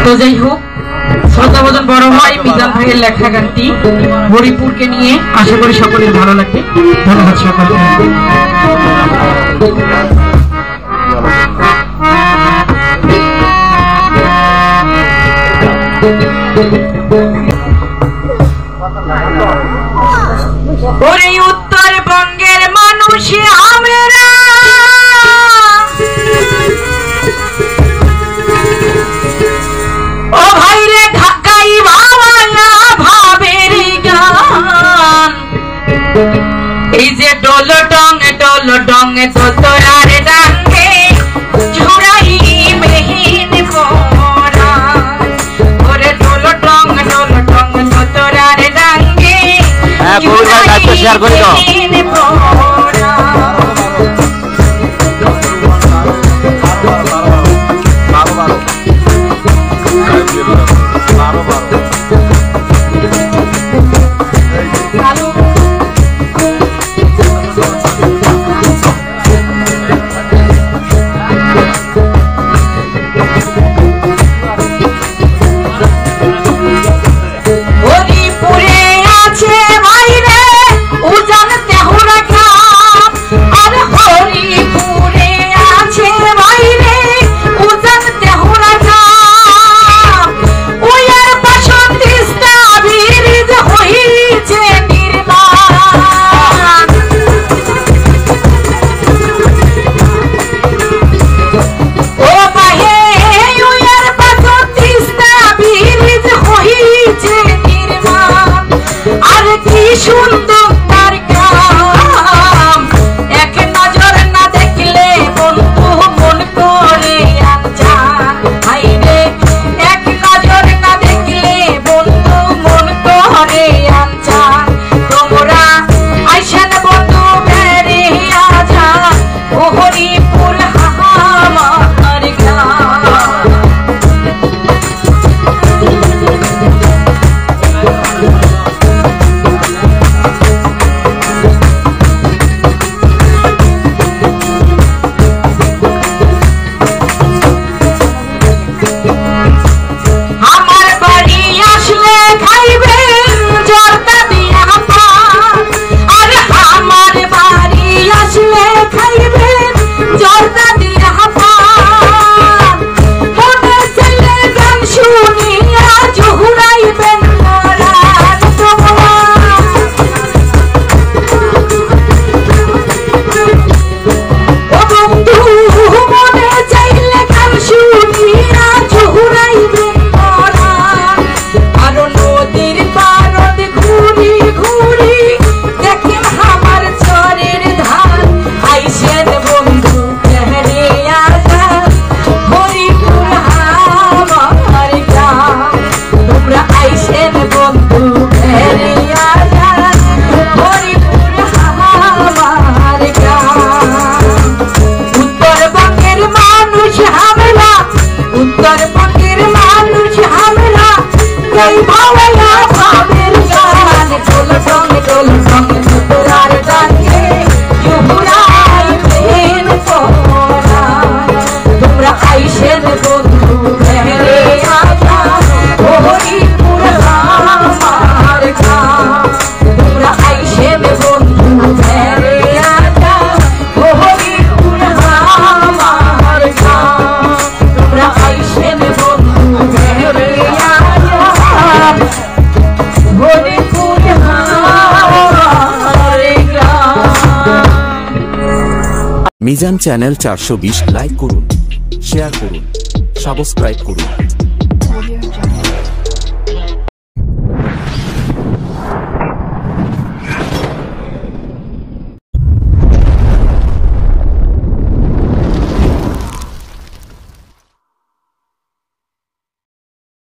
তো যাই হোক, শ্রদ্ধাভাজন বড় ভাই মিজান ভাইয়ের লেখা গানটি হরিপুরকে নিয়ে, আশা করি সকলের ভালো লাগবে। ধন্যবাদ সকলকে। ওরে উত্তরবঙ্গের মানুষ আমরা, ও ভাই রে ঢাকাই বাবা ভাবের গান, এই যে ডোল ডং তো তোরার ডাঙ্গে ঝুড়াই মেহিন পরা, ওরে ডোল ডং তো তোরার ডাঙ্গে ঝুড়াই মেহিন পরা। মিজান চ্যানেল 420 লাইক করুন, শেয়ার করুন, সাবস্ক্রাইব করুন।